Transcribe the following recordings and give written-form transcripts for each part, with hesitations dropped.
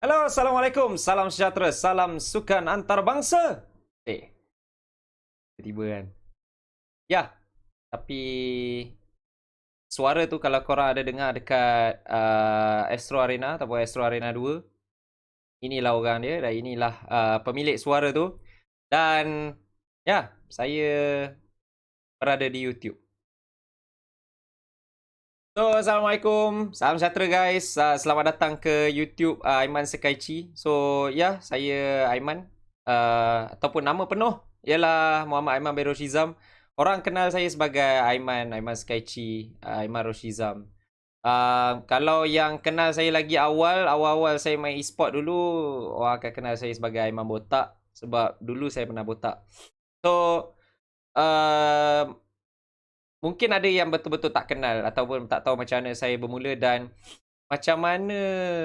Halo, Assalamualaikum. Salam sejahtera. Salam sukan antarabangsa. Tiba-tiba kan. Ya, tapi suara tu kalau korang ada dengar dekat Astro Arena ataupun Astro Arena 2, inilah orang dia dan inilah pemilik suara tu. Dan ya, saya berada di YouTube. So, Assalamualaikum. Salam sejahtera guys. Selamat datang ke YouTube Aiman Sekaici. So, ya, saya Aiman. Ataupun nama penuh ialah Muhammad Aiman bin Roshizam. Orang kenal saya sebagai Aiman Sekaici, Aiman Roshizam. Kalau yang kenal saya lagi awal-awal saya main e-sport dulu, orang akan kenal saya sebagai Aiman Botak. Sebab dulu saya pernah botak. So, uh, mungkin ada yang betul-betul tak kenal ataupun tak tahu macam mana saya bermula dan macam mana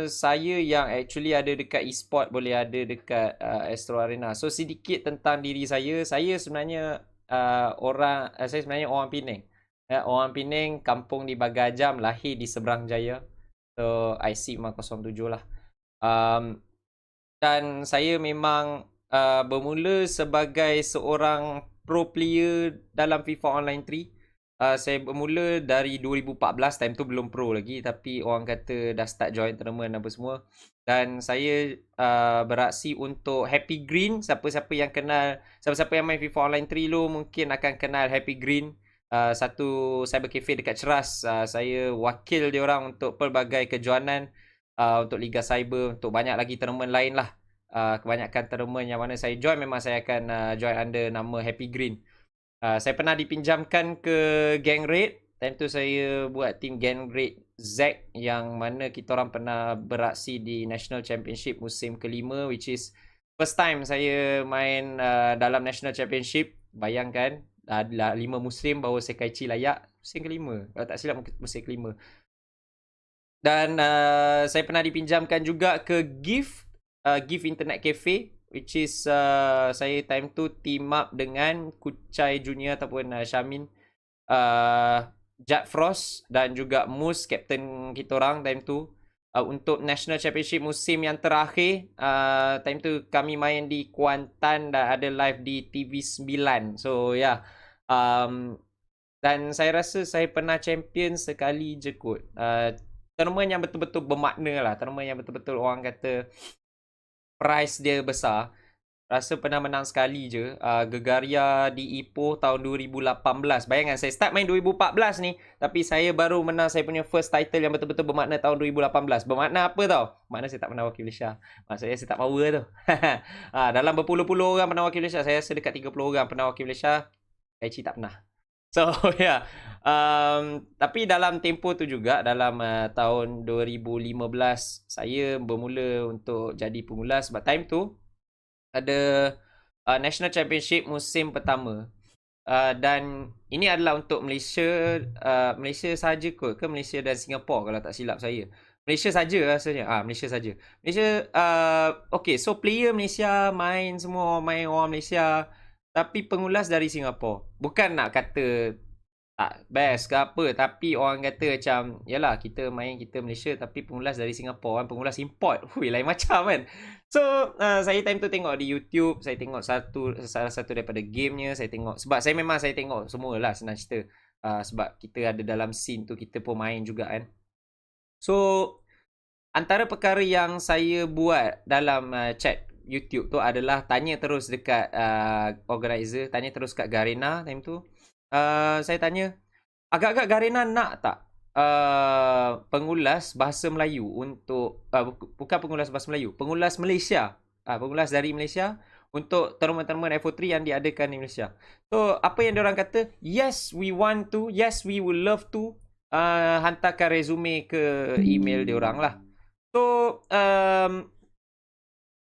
saya yang actually ada dekat e-sport boleh ada dekat Astro Arena. So sedikit tentang diri saya. Saya sebenarnya saya sebenarnya orang Penang. Orang Penang, kampung di Bagajam, lahir di Seberang Jaya. So IC 507 lah. Dan saya memang bermula sebagai seorang pro player dalam FIFA Online 3. Saya bermula dari 2014, time tu belum pro lagi tapi orang kata dah start join tournament apa semua. Dan saya beraksi untuk Happy Green. Siapa-siapa yang kenal, siapa-siapa yang main FIFA Online 3 dulu mungkin akan kenal Happy Green. Satu cyber cafe dekat Ceras. Saya wakil dia orang untuk pelbagai kejohanan, untuk Liga Cyber, untuk banyak lagi tournament lain lah. Kebanyakan tournament yang mana saya join memang saya akan join under nama Happy Green. Saya pernah dipinjamkan ke Gang Raid. Time tu saya buat team Gang Raid Z yang mana kita orang pernah beraksi di National Championship musim kelima, which is first time saya main dalam National Championship. Bayangkan, 5 musim baru Sekaici layak. Musim kelima, kalau tak silap musim kelima. Dan saya pernah dipinjamkan juga ke GIF Internet Cafe, which is saya time tu team up dengan Kuchai Junior ataupun Syamin, Jack Frost dan juga Moose, captain kita orang time tu, untuk National Championship musim yang terakhir. Time tu kami main di Kuantan dan ada live di TV9. So yeah, dan saya rasa saya pernah champion sekali je kot. Tournament yang betul-betul bermakna lah, tournament yang betul-betul orang kata price dia besar. Rasa pernah menang sekali je, Gegaria di Ipoh tahun 2018. Bayangkan saya start main 2014 ni, tapi saya baru menang saya punya first title yang betul-betul bermakna tahun 2018. Bermakna apa tau? Makna saya tak pernah wakil Malaysia. Maksudnya saya tak power tu. Dalam berpuluh-puluh orang pernah wakil Malaysia, saya rasa dekat 30 orang pernah wakil Malaysia. Kaici tak pernah. So yeah, tapi dalam tempoh tu juga, dalam tahun 2015 saya bermula untuk jadi pengulas. Sebab time tu ada National Championship musim pertama, dan ini adalah untuk Malaysia. Malaysia saja kot ke Malaysia dan Singapura kalau tak silap saya. Malaysia saja rasanya. Malaysia saja. Malaysia, okay, so player Malaysia main, semua main orang Malaysia, tapi pengulas dari Singapura. Bukan nak kata tak best ke apa, tapi orang kata macam, yalah kita main, kita Malaysia tapi pengulas dari Singapura kan, pengulas import. Hui, lain macam kan. So saya time tu tengok di YouTube, saya tengok salah satu daripada gamenya, saya tengok, sebab saya memang saya tengok semua lah, senang cerita. Sebab kita ada dalam scene tu, kita pun main juga kan. So antara perkara yang saya buat dalam chat YouTube tu adalah tanya terus dekat organizer, tanya terus kat Garena time tu. Saya tanya, agak-agak Garena nak tak pengulas bahasa Melayu untuk bukan pengulas bahasa Melayu, pengulas Malaysia, pengulas dari Malaysia untuk tournament-tournament FO3 yang diadakan di Malaysia. So apa yang diorang kata, yes we want to, yes we would love to. Hantarkan resume ke email diorang lah. So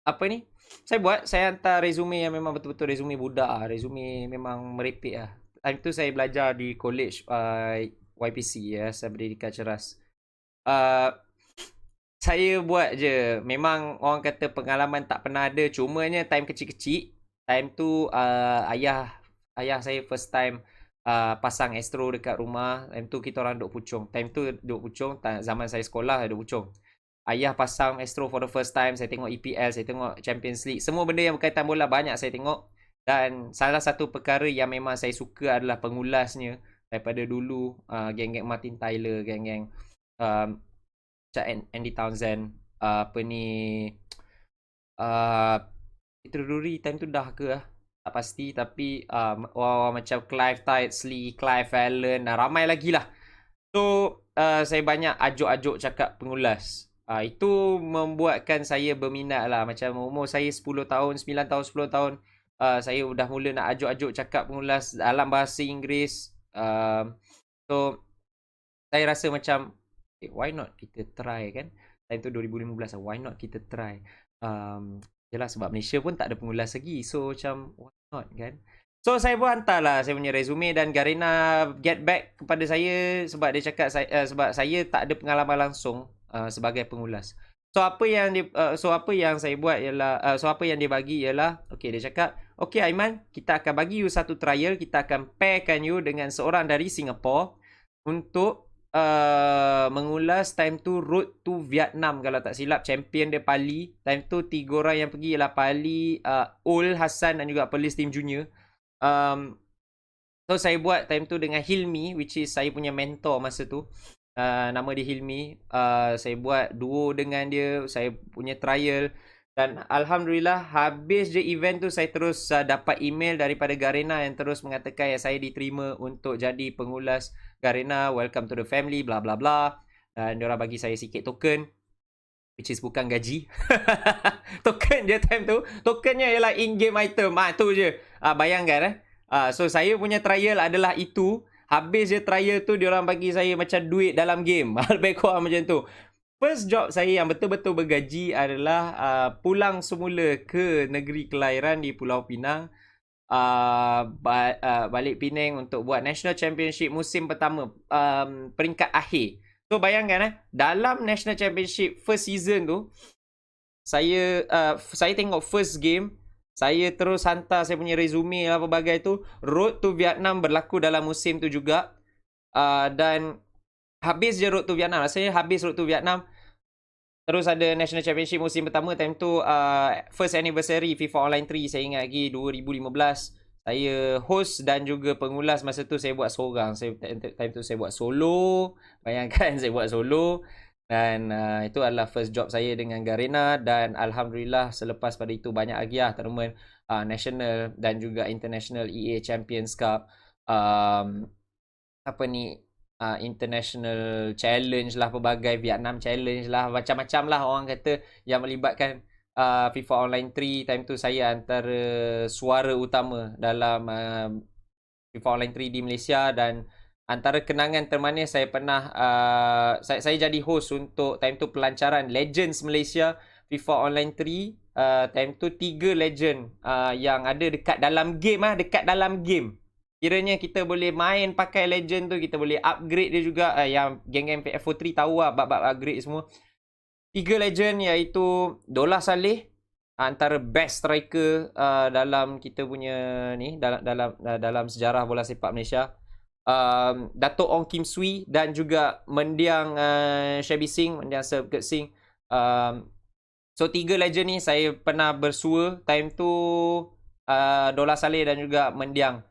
apa ni, saya hantar resume yang memang betul-betul resume budak lah. Resume memang merepek lah. Time tu saya belajar di college YPC ya, saya Pendidikan Ceras. Saya buat je. Memang orang kata pengalaman tak pernah ada. Cumanya time kecil-kecil, time tu ayah saya first time pasang Astro dekat rumah. Time tu kita orang duduk pucung. Time tu duduk pucung, zaman saya sekolah duduk pucung. ayah pasang Astro for the first time, saya tengok EPL, saya tengok Champions League, semua benda yang berkaitan bola banyak saya tengok. Dan salah satu perkara yang memang saya suka adalah pengulasnya. Daripada dulu, geng-geng Martin Tyler, geng-geng um, Andy Townsend, apa ni, uh, Peter Drury time tu dah ke lah, tak pasti. Tapi macam Clive Tydesley, Clive Allen, ramai lagi lah. So saya banyak ajuk-ajuk cakap pengulas. Itu membuatkan saya berminat lah. Macam umur saya 10 tahun, 9 tahun, 10 tahun, saya dah mula nak ajuk-ajuk cakap pengulas dalam bahasa Inggeris. So saya rasa macam why not kita try kan. Time tu 2015 lah, why not kita try. Yelah sebab Malaysia pun tak ada pengulas lagi. So macam why not kan. So saya pun hantarlah saya punya resume dan Garena get back kepada saya sebab dia cakap sebab saya tak ada pengalaman langsung sebagai pengulas. So apa yang saya buat ialah apa yang dia bagi ialah okey, dia cakap, "Okey Aiman, kita akan bagi you satu trial, kita akan pairkan you dengan seorang dari Singapore untuk mengulas time tu road to Vietnam kalau tak silap, champion dia Pali. Time tu 3 orang yang pergi ialah Pali, Ul, Hassan dan juga Police Team Junior. So saya buat time tu dengan Hilmi, which is saya punya mentor masa tu. Nama dia Hilmi. Saya buat duo dengan dia, saya punya trial. Dan Alhamdulillah habis je event tu saya terus dapat email daripada Garena yang terus mengatakan saya diterima untuk jadi pengulas Garena, welcome to the family, bla bla bla. Dan diorang bagi saya sikit token, which is bukan gaji. Token je time tu. Tokennya ialah in-game item. Tu je. Bayangkan so saya punya trial adalah itu. Habis je trial tu, diorang bagi saya macam duit dalam game. Lebih kurang macam tu. First job saya yang betul-betul bergaji adalah pulang semula ke negeri kelahiran di Pulau Pinang. Balik Penang untuk buat National Championship musim pertama, peringkat akhir. So bayangkan dalam National Championship first season tu, saya tengok first game, saya terus hantar saya punya resume lah pelbagai tu. Road to Vietnam berlaku dalam musim tu juga. Dan habis je Road to Vietnam. Rasanya habis Road to Vietnam, terus ada National Championship musim pertama. Time tu first anniversary FIFA Online 3, saya ingat lagi 2015. Saya host dan juga pengulas. Masa tu saya buat seorang. Time tu saya buat solo. Bayangkan saya buat solo. Dan itu adalah first job saya dengan Garena. Dan Alhamdulillah selepas pada itu banyak lagi lah tournament national dan juga international EA Champions Cup. International challenge lah, pelbagai Vietnam challenge lah, macam-macam lah orang kata yang melibatkan FIFA Online 3. Time tu saya antara suara utama dalam FIFA Online 3 di Malaysia. Dan antara kenangan termanis saya pernah saya jadi host untuk time tu pelancaran Legends Malaysia FIFA Online 3. Time tu 3 legend yang ada dekat dalam game dekat dalam game. Kiranya kita boleh main pakai legend tu, kita boleh upgrade dia juga. Yang geng-geng FO3 tahu lah bab-bab upgrade semua. 3 legend iaitu Dola Saleh, antara best striker dalam kita punya ni, dalam sejarah bola sepak Malaysia. Dato' Ong Kim Swee dan juga mendiang Shabby Singh, mendiang Sergert Singh. So 3 legend ni saya pernah bersua time tu. Dola Saleh dan juga mendiang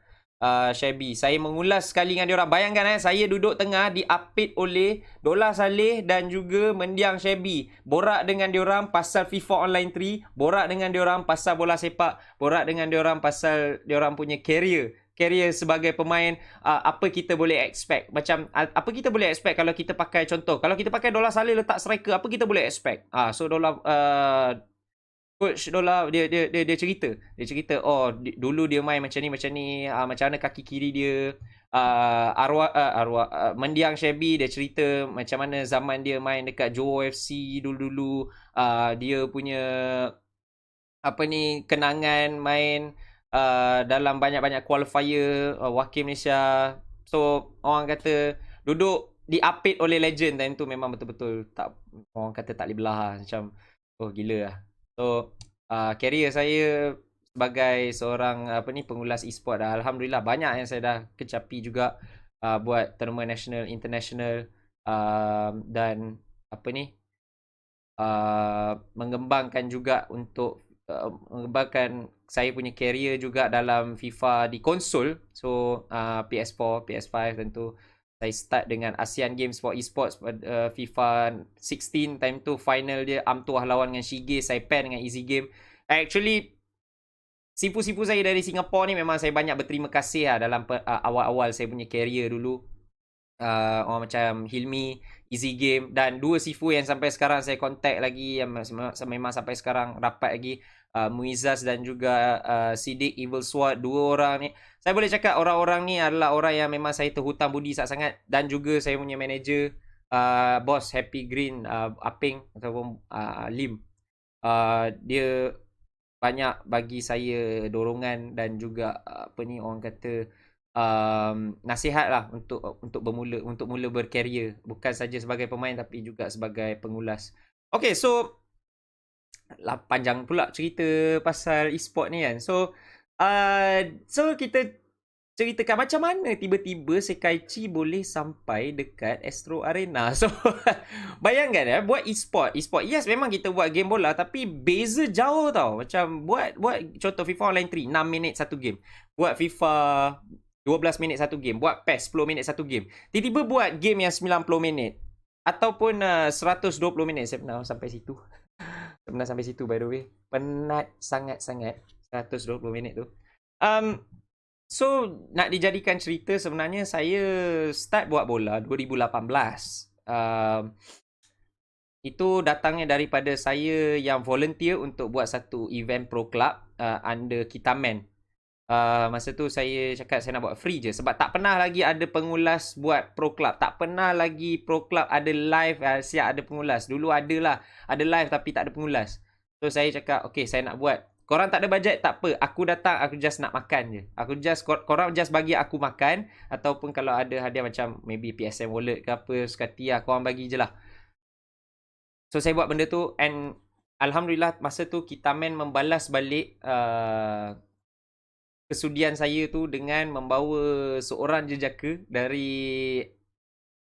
Shabby. Saya mengulas sekali dengan diorang. Bayangkan saya duduk tengah diapit oleh Dola Saleh dan juga mendiang Shabby. Borak dengan diorang pasal FIFA Online 3, borak dengan diorang pasal bola sepak, borak dengan diorang pasal diorang punya career sebagai pemain. Apa kita boleh expect, macam apa kita boleh expect kalau kita pakai, contoh kalau kita pakai Dola Saleh letak striker, apa kita boleh expect. So Coach Dola dia cerita dulu dia main macam ni, macam mana kaki kiri dia. Mendiang Shabby dia cerita macam mana zaman dia main dekat Johor FC dulu-dulu. Dia punya kenangan main dalam banyak-banyak qualifier wakil Malaysia. So orang kata duduk diapit oleh legend time tu memang betul-betul tak, orang kata tak boleh belah macam gila lah. So career saya sebagai seorang pengulas e-sport Alhamdulillah banyak yang saya dah kecapi juga. Buat tournament national, international, dan mengembangkan juga untuk mengembangkan saya punya career juga dalam FIFA di konsol. So PS4, PS5 tentu. Saya start dengan ASEAN Games for Esports pada FIFA 16 time tu final dia Amtuah lawan dengan Shige, saya pair dengan Easy Game. Actually sipu-sipu saya dari Singapura ni memang saya banyak berterima kasih lah dalam awal-awal saya punya career dulu. Orang macam Hilmi, Easy Game dan dua sifu yang sampai sekarang saya contact lagi yang memang sampai sekarang rapat lagi, Muizzaz dan juga Siddiq Evil Sword. Dua orang ni saya boleh cakap orang-orang ni adalah orang yang memang saya terhutang budi sangat-sangat. Dan juga saya punya manager, bos Happy Green, Aping ataupun Lim, dia banyak bagi saya dorongan dan juga apa ni orang kata nasihat lah untuk mula berkarier, bukan saja sebagai pemain tapi juga sebagai pengulas. Okay, so panjang pula cerita pasal e-sport ni kan. So kita ceritakan macam mana tiba-tiba Sekaiichi boleh sampai dekat Astro Arena. So bayangkan buat e-sport, yes memang kita buat game bola tapi beza jauh tau. Macam buat contoh FIFA Online 3 6 minit satu game. Buat FIFA 12 minit satu game. Buat PES 10 minit satu game. Tiba-tiba buat game yang 90 minit ataupun 120 minit. Saya pernah sampai situ. Saya pernah sampai situ by the way. Penat sangat-sangat 120 minit tu. So nak dijadikan cerita, sebenarnya saya start buat bola 2018. Itu datangnya daripada saya yang volunteer untuk buat satu event pro club under Kitaman. Masa tu saya cakap saya nak buat free je sebab tak pernah lagi ada pengulas buat pro club. Tak pernah lagi pro club ada live siap ada pengulas. Dulu ada live tapi tak ada pengulas. So saya cakap okay, saya nak buat. Korang tak ada bajet, tak apa. Aku datang, aku just nak makan je. Korang just bagi aku makan. Ataupun kalau ada hadiah macam maybe PSN wallet ke apa, sekati lah, korang bagi je lah. So saya buat benda tu and Alhamdulillah masa tu Kitaman membalas balik kesudian saya tu dengan membawa seorang jejaka dari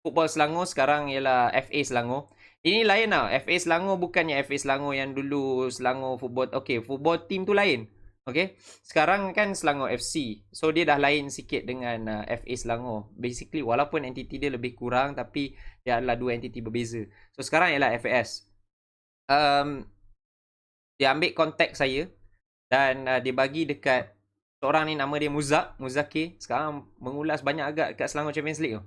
Football Selangor, sekarang ialah FA Selangor. Ini lain tau. FA Selangor bukannya FA Selangor yang dulu Selangor Football. Okay, football team tu lain. Okay. Sekarang kan Selangor FC. So dia dah lain sikit dengan FA Selangor. Basically walaupun entiti dia lebih kurang tapi dia adalah dua entiti berbeza. So sekarang ialah FAS. Dia ambil kontak saya dan dia bagi dekat seorang ni, nama dia Muzakir. Sekarang mengulas banyak agak dekat Selangor Champions League tu.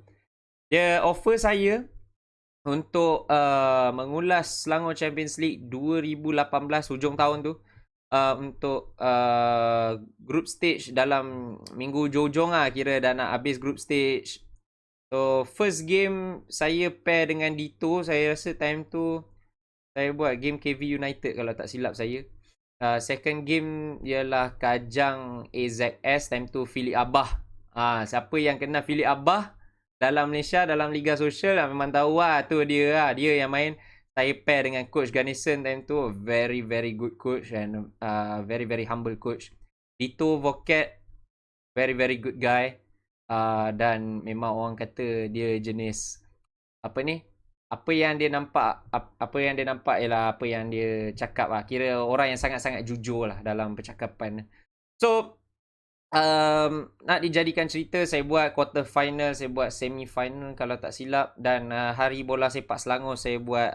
Dia offer saya untuk mengulas Selangor Champions League 2018 hujung tahun tu, untuk group stage dalam minggu hujung lah, kira dah nak habis group stage. So first game saya pair dengan Dito. Saya rasa time tu saya buat game KV United kalau tak silap saya. Second game ialah Kajang AZS. Time tu Philip Abah. Siapa yang kenal Philip Abah dalam Malaysia, dalam Liga Sosial lah, memang tahu lah tu dia lah. Dia yang main. Saya pair dengan Coach Garnison time tu. Very very good coach and very very humble coach. Dito Voket, very very good guy. Dan memang orang kata dia jenis apa ni, apa yang dia nampak ialah apa yang dia cakap lah. Kira orang yang sangat-sangat jujur lah dalam percakapan. So nak dijadikan cerita, saya buat quarter final, saya buat semi final kalau tak silap. Dan Hari Bola Sepak Selangor saya buat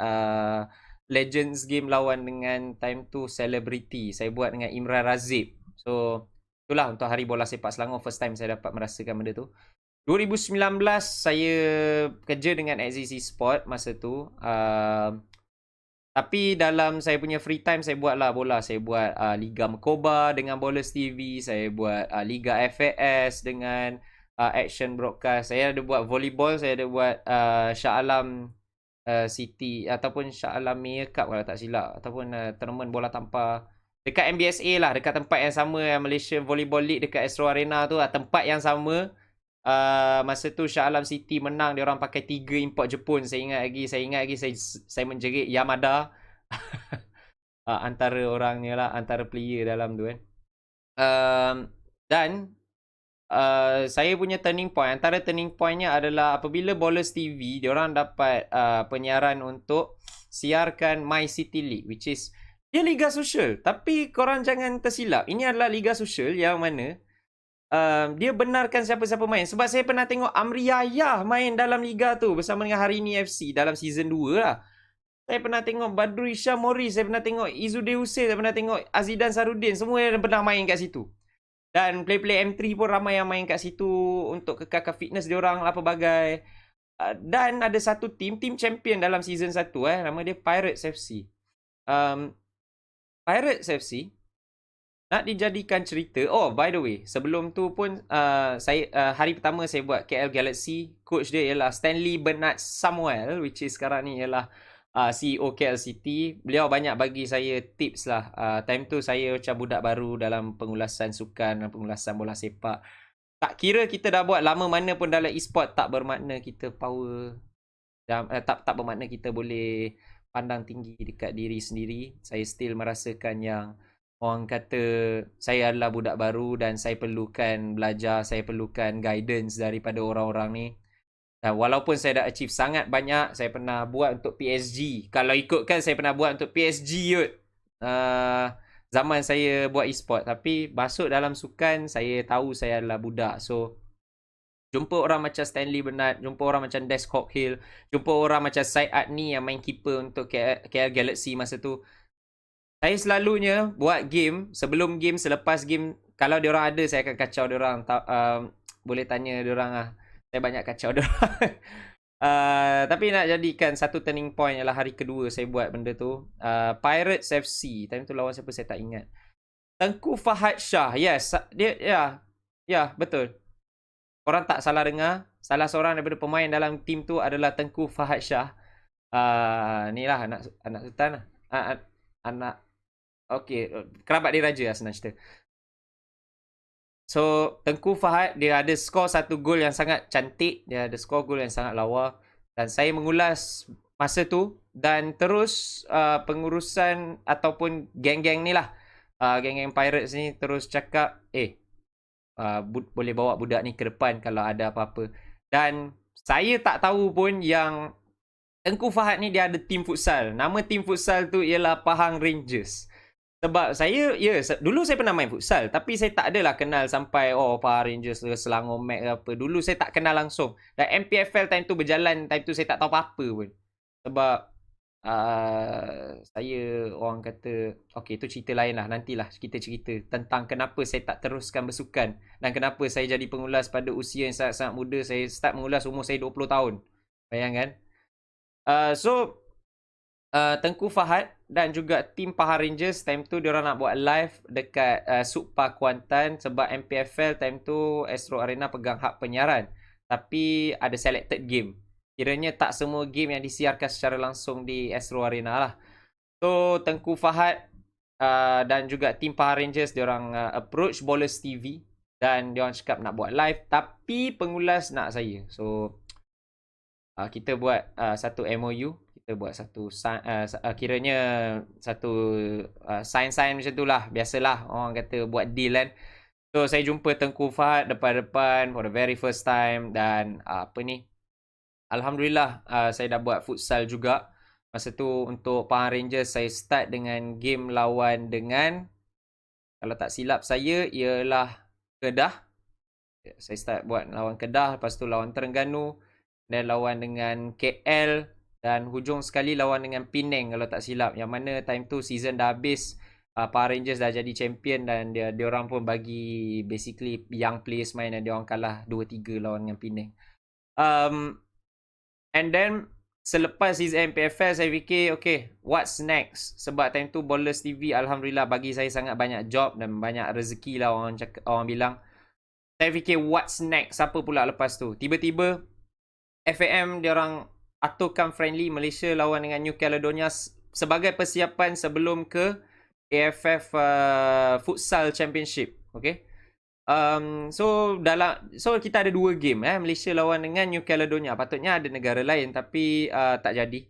Legends game lawan dengan time tu Celebrity. Saya buat dengan Imran Razib. So itulah untuk Hari Bola Sepak Selangor, first time saya dapat merasakan benda tu. 2019 saya kerja dengan XZC Sport masa tu. Tapi dalam saya punya free time saya buatlah bola. Saya buat Liga Mekoba dengan Bowlers TV. Saya buat Liga FAS dengan Action Broadcast. Saya ada buat volleyball. Saya ada buat Shah Alam City ataupun Shah Alam Mayor Cup kalau tak silap. Ataupun tournament bola tampar dekat MBSA lah. Dekat tempat yang sama, Malaysia Volleyball League dekat Astro Arena tu. Tempat yang sama. Masa tu Shah Alam City menang, dia orang pakai 3 import Jepun. Saya ingat lagi saya menjerit Yamada. Antara orangnya lah, antara player dalam tu kan. Dan saya punya turning point, antara turning pointnya adalah apabila Bowlers TV dia orang dapat penyiaran untuk siarkan My City League, which is dia liga sosial. Tapi korang jangan tersilap, ini adalah liga sosial yang mana dia benarkan siapa-siapa main. Sebab saya pernah tengok Amri Yahya main dalam liga tu bersama dengan Harini FC dalam season 2 lah. Saya pernah tengok Badru Isham Mori, saya pernah tengok Izzuddin Hussein, saya pernah tengok Azidan Sarudin, semua yang pernah main kat situ. Dan play-play M3 pun ramai yang main kat situ untuk kekalkan fitness diorang lah pelbagai. Dan ada satu team champion dalam season 1 nama dia Pirates FC. Pirates FC nak dijadikan cerita. Oh, by the way, sebelum tu pun saya hari pertama saya buat KL Galaxy, coach dia ialah Stanley Bernard Samuel, which is sekarang ni ialah CEO KL City. Beliau banyak bagi saya tips lah. Time tu saya macam budak baru dalam pengulasan sukan, pengulasan bola sepak. Tak kira kita dah buat lama mana pun dalam e-sport, tak bermakna kita power. Tak bermakna kita boleh pandang tinggi dekat diri sendiri. Saya still merasakan yang orang kata saya adalah budak baru dan saya perlukan belajar, saya perlukan guidance daripada orang-orang ni. Dan walaupun saya dah achieve sangat banyak, saya pernah buat untuk PSG. Kalau ikutkan saya pernah buat untuk PSG kot. Zaman saya buat e-sport. Tapi masuk dalam sukan, saya tahu saya adalah budak. So, jumpa orang macam Stanley Bernard, jumpa orang macam Des Cockhill, jumpa orang macam Syed Adni yang main keeper untuk KL Galaxy masa tu. Saya selalunya buat game, sebelum game, selepas game, kalau diorang ada, saya akan kacau diorang. Boleh tanya diorang lah. Saya banyak kacau diorang. Tapi nak jadikan satu turning point ialah hari kedua saya buat benda tu. Pirates FC. Time tu lawan siapa saya tak ingat. Tengku Fahad Shah. Yes. Dia, ya, betul. Korang tak salah dengar. Salah seorang daripada pemain dalam tim tu adalah Tengku Fahad Shah. Ni lah anak sultan lah. Anak okey, kerabat dia raja lah senang cerita. So, Tengku Fahad dia ada skor satu gol yang sangat cantik, dia ada skor gol yang sangat lawa dan saya mengulas masa tu dan terus pengurusan ataupun geng-geng ni lah, geng-geng Pirates ni terus cakap boleh bawa budak ni ke depan kalau ada apa-apa. Dan saya tak tahu pun yang Tengku Fahad ni dia ada tim futsal. Nama tim futsal tu ialah Pahang Rangers. Sebab saya, dulu saya pernah main futsal. Tapi saya tak adalah kenal sampai, Pahang Rangers ke Selangor Mac ke apa. Dulu saya tak kenal langsung. Dan MPFL time tu berjalan, time tu saya tak tahu apa-apa pun. Sebab saya orang kata, okey tu cerita lain lah. Nantilah kita cerita tentang kenapa saya tak teruskan bersukan. Dan kenapa saya jadi pengulas pada usia yang sangat-sangat muda. Saya start mengulas umur saya 20 tahun. Bayangkan. Tengku Fahad dan juga tim Pahang Rangers time tu diorang nak buat live dekat Supa Kuantan sebab MPFL time tu Astro Arena pegang hak penyiaran. Tapi ada selected game. Kiranya tak semua game yang disiarkan secara langsung di Astro Arena lah. So Tengku Fahad dan juga tim Pahang Rangers diorang approach Bowlers TV dan diorang cakap nak buat live tapi pengulas nak saya. So kita buat satu MOU, kita buat satu kiranya satu sign macam tu lah. Biasalah orang kata buat deal kan. So saya jumpa Tengku Fahad depan-depan for the very first time. Dan Alhamdulillah saya dah buat futsal juga. Masa tu untuk Pahang Rangers saya start dengan game lawan dengan, kalau tak silap saya, ialah Kedah. Saya start buat lawan Kedah, lepas tu lawan Terengganu, dan lawan dengan KL, dan hujung sekali lawan dengan Penang kalau tak silap. Yang mana time tu season dah habis, Pahang Rangers dah jadi champion dan dia orang pun bagi basically young players main dan dia orang kalah 2-3 lawan dengan Penang. And then selepas season MPFL saya fikir okay, what's next? Sebab time tu Bowlers TV Alhamdulillah bagi saya sangat banyak job dan banyak rezeki lah orang bilang. Saya fikir what's next? Siapa pula lepas tu? Tiba-tiba FAM dia orang aturkan friendly Malaysia lawan dengan New Caledonia sebagai persiapan sebelum ke AFF Futsal Championship. Okay. So kita ada 2 game Malaysia lawan dengan New Caledonia. Patutnya ada negara lain tapi tak jadi.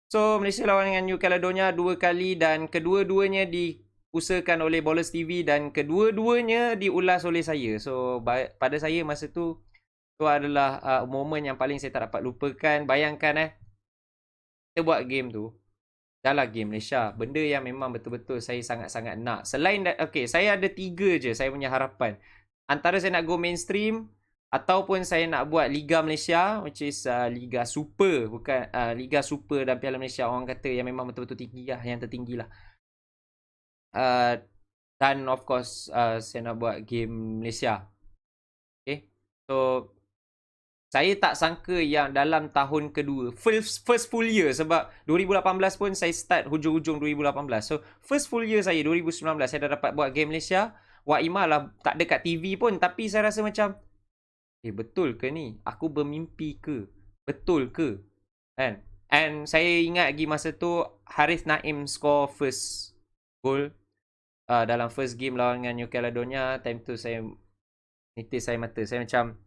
So Malaysia lawan dengan New Caledonia 2 kali dan kedua-duanya diusahakan oleh Bowlers TV dan kedua-duanya diulas oleh saya. So pada saya masa tu adalah momen yang paling saya tak dapat lupakan. Bayangkan kita buat game tu dah lah game Malaysia. Benda yang memang betul-betul saya sangat-sangat nak. Selain okay, saya ada 3 je saya punya harapan. Antara saya nak go mainstream ataupun saya nak buat Liga Malaysia, which is Liga Super, bukan Liga Super dan Piala Malaysia, orang kata yang memang betul-betul tinggi lah, yang tertinggi lah. Dan of course saya nak buat game Malaysia. Okay, so saya tak sangka yang dalam tahun kedua, first full year, sebab 2018 pun saya start hujung-hujung 2018. So first full year saya 2019 saya dah dapat buat game Malaysia. Wak Ima lah tak ada kat TV pun, tapi saya rasa macam betul ke ni? Aku bermimpi ke? Betul ke? Kan? And saya ingat lagi masa tu Harith Naim score first goal dalam first game lawan dengan New Caledonia. Time tu saya nitis saya mata. Saya macam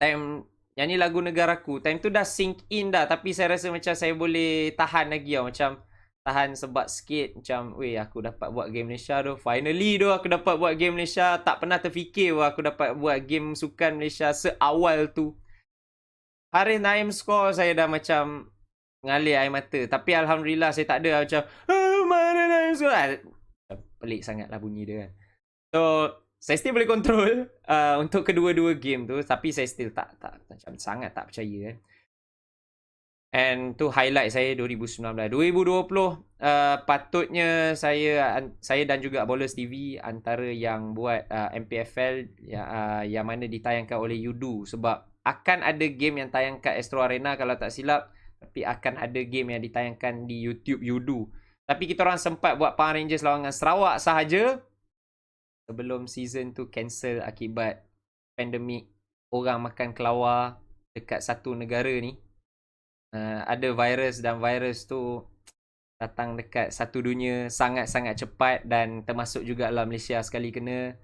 time nyanyi lagu negaraku, time tu dah sink in dah, tapi saya rasa macam saya boleh tahan lagi tau. Macam tahan sebat sikit, macam weh aku dapat buat game Malaysia tu. Finally tu aku dapat buat game Malaysia. Tak pernah terfikir aku dapat buat game sukan Malaysia seawal tu. Harith Naim score, saya dah macam ngalir air mata. Tapi Alhamdulillah saya tak ada macam mana Naim score. Pelik sangat lah bunyi dia kan. So saya still boleh control untuk kedua-dua game tu, tapi saya still tak macam sangat tak percaya kan. And tu highlight saya 2019. 2020 patutnya saya dan juga Bowlers TV antara yang buat MPFL yang mana ditayangkan oleh Yudu, sebab akan ada game yang tayang kat Astro Arena kalau tak silap, tapi akan ada game yang ditayangkan di YouTube Yudu. Tapi kita orang sempat buat Power Rangers lawan dengan Sarawak sahaja sebelum season tu cancel akibat pandemik orang makan kelawar dekat satu negara ni. Ada virus dan virus tu datang dekat satu dunia sangat-sangat cepat dan termasuk juga dalam Malaysia sekali kena.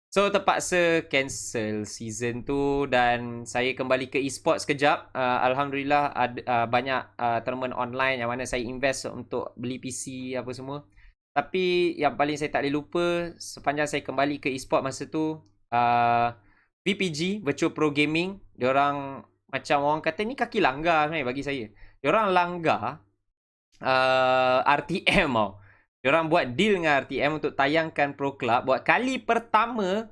So terpaksa cancel season tu dan saya kembali ke e-sport sekejap. Alhamdulillah ada banyak tournament online yang mana saya invest untuk beli PC apa semua. Tapi yang paling saya tak boleh lupa sepanjang saya kembali ke e-sport masa tu, VPG, Virtual Pro Gaming, diorang macam orang kata ni kaki langgar sebenarnya bagi saya. Diorang langgar RTM tau. Diorang buat deal dengan RTM untuk tayangkan Pro Club buat kali pertama.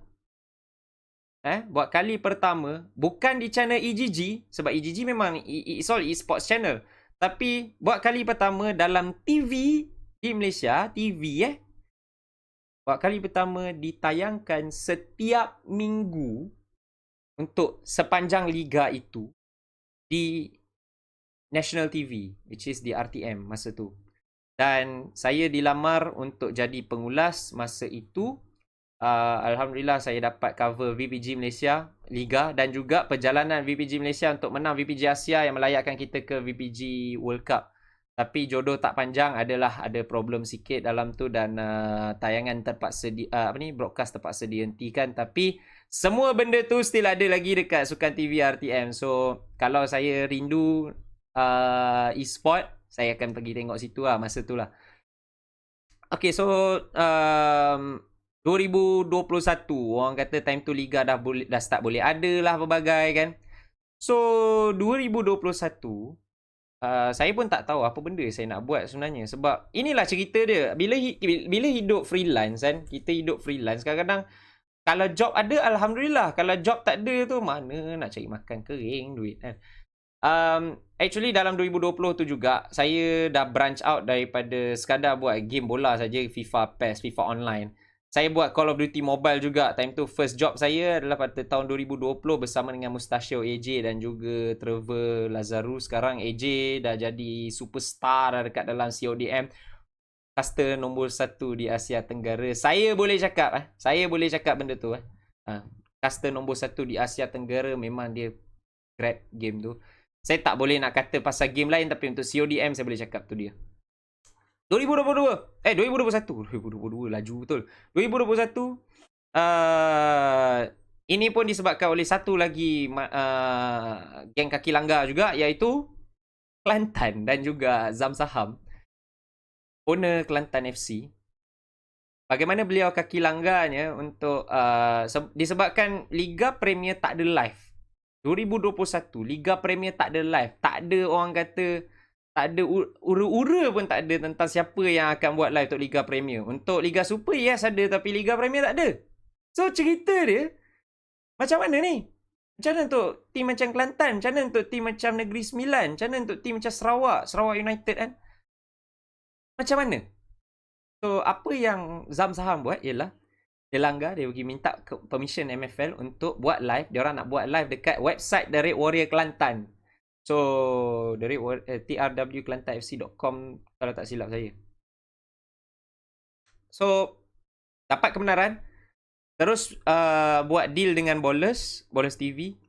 Buat kali pertama bukan di channel EGG, sebab EGG memang it's all e-sports channel. Tapi buat kali pertama dalam TV di Malaysia, TV buat kali pertama ditayangkan setiap minggu untuk sepanjang liga itu di National TV, which is di RTM masa tu. Dan saya dilamar untuk jadi pengulas masa itu. Alhamdulillah saya dapat cover VPG Malaysia Liga dan juga perjalanan VPG Malaysia untuk menang VPG Asia yang melayakkan kita ke VPG World Cup. Tapi jodoh tak panjang, ada problem sikit dalam tu dan tayangan terpaksa broadcast terpaksa dihentikan. Tapi semua benda tu still ada lagi dekat Sukan TV RTM. So kalau saya rindu e-sport, saya akan pergi tengok situ lah masa tu lah. Okay, so 2021 orang kata time tu liga dah start boleh ada lah pelbagai kan. So 2021 saya pun tak tahu apa benda saya nak buat sebenarnya, sebab inilah cerita dia. Bila hidup freelance kan, kita hidup freelance kadang-kadang kalau job ada alhamdulillah, kalau job tak ada tu mana nak cari makan kering duit kan. Actually dalam 2020 tu juga saya dah branch out daripada sekadar buat game bola saja, FIFA, PES, FIFA online. Saya buat Call of Duty Mobile juga. Time tu first job saya adalah pada tahun 2020 bersama dengan Mustachio AJ dan juga Trevor Lazarus. Sekarang AJ dah jadi superstar dah dekat dalam CODM, caster nombor 1 di Asia Tenggara. Saya boleh cakap benda tu caster nombor 1 di Asia Tenggara. Memang dia grab game tu. Saya tak boleh nak kata pasal game lain, tapi untuk CODM saya boleh cakap tu dia. 2021 laju betul. 2021 ini pun disebabkan oleh satu lagi geng kaki langgar juga, iaitu Kelantan dan juga Zam Saham, owner Kelantan FC. Bagaimana beliau kaki langgarnya untuk disebabkan Liga Premier tak ada live. 2021 Liga Premier tak ada live. Tak ada orang kata tak ada ura-ura pun tak ada tentang siapa yang akan buat live untuk Liga Premier. Untuk Liga Super yes ada, tapi Liga Premier tak ada. So cerita dia macam mana ni? Macam mana untuk tim macam Kelantan? Macam mana untuk tim macam Negeri Sembilan? Macam mana untuk tim macam Sarawak United kan? Macam mana? So apa yang Zam Saham buat ialah dia langgar, dia pergi minta permission MFL untuk buat live. Dia orang nak buat live dekat website The Red Warrior Kelantan. So, trwkelantanfc.com kalau tak silap saya. So, dapat kebenaran. Terus buat deal dengan Ballers TV.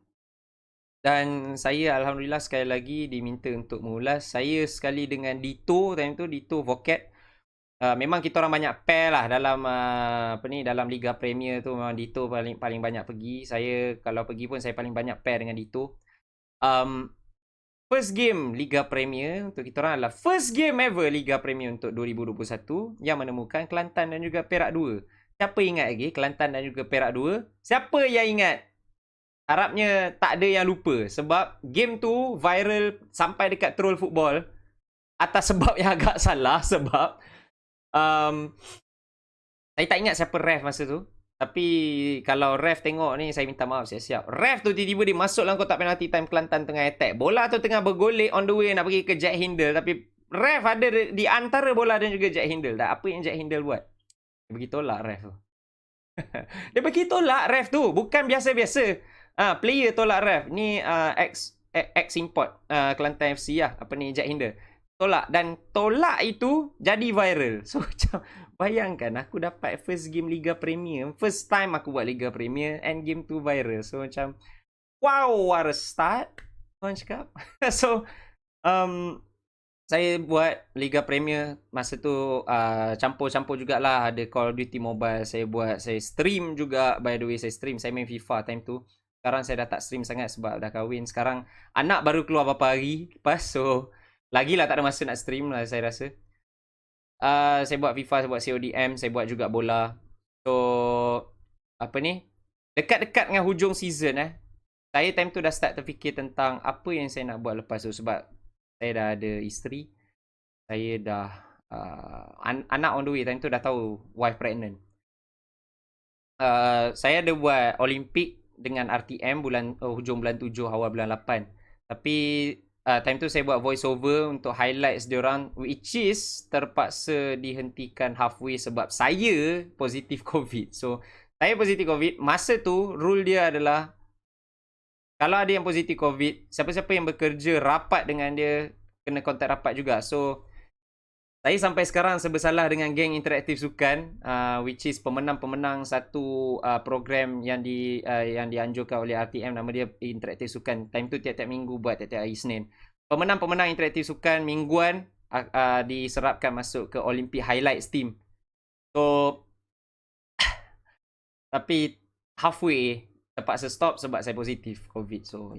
Dan saya Alhamdulillah sekali lagi diminta untuk mengulas. Saya sekali dengan Dito, time tu Dito Vocat. Memang kita orang banyak pair lah dalam dalam Liga Premier tu. Memang Dito paling banyak pergi. Saya kalau pergi pun saya paling banyak pair dengan Dito. First game Liga Premier untuk kita orang adalah first game ever Liga Premier untuk 2021 yang menemukan Kelantan dan juga Perak 2. Siapa ingat lagi Kelantan dan juga Perak 2? Siapa yang ingat? Harapnya tak ada yang lupa sebab game tu viral sampai dekat troll football atas sebab yang agak salah sebab saya tak ingat siapa ref masa tu. Tapi kalau ref tengok ni, saya minta maaf siap-siap. Ref tu tiba-tiba dia masuk dalam kotak penalti time Kelantan tengah attack. Bola tu tengah bergolek on the way nak pergi ke Jack Hindle. Tapi ref ada di antara bola dan juga Jack Hindle. Dan apa yang Jack Hindle buat? Dia bagi tolak ref tu. Dia bagi tolak ref tu. Bukan biasa-biasa. Player tolak ref. Ni ex-import Kelantan FC lah. Apa ni, Jack Hindle. Tolak. Dan tolak itu jadi viral. So macam bayangkan aku dapat first game Liga Premier. First time aku buat Liga Premier and game tu viral. So macam wow, what a start. Orang cakap. So saya buat Liga Premier masa tu campur-campur jugalah. Ada Call of Duty Mobile saya buat. Saya stream juga. By the way saya stream. Saya main FIFA time tu. Sekarang saya dah tak stream sangat sebab dah kahwin. Sekarang anak baru keluar beberapa hari lepas. So lagilah tak ada masa nak stream lah saya rasa. Saya buat FIFA, saya buat CODM, saya buat juga bola. So apa ni, dekat-dekat dengan hujung season saya time tu dah start terfikir tentang apa yang saya nak buat lepas tu. Sebab saya dah ada isteri, saya dah anak on the way. Time tu dah tahu wife pregnant. Saya ada buat Olimpik dengan RTM hujung bulan 7 awal bulan 8. Tapi time tu saya buat voice over untuk highlights diorang, which is terpaksa dihentikan halfway sebab saya positif COVID. So saya positif COVID. Masa tu rule dia adalah kalau ada yang positif COVID, siapa-siapa yang bekerja rapat dengan dia kena kontak rapat juga. So saya sampai sekarang sebersalah dengan geng interaktif sukan, which is pemenang-pemenang satu program yang dianjurkan oleh RTM, nama dia interaktif sukan. Time tu tiap-tiap minggu buat, tiap-tiap hari Isnin. Pemenang-pemenang interaktif sukan mingguan diserapkan masuk ke Olympic Highlights team. So tapi halfway terpaksa stop sebab saya positif COVID. So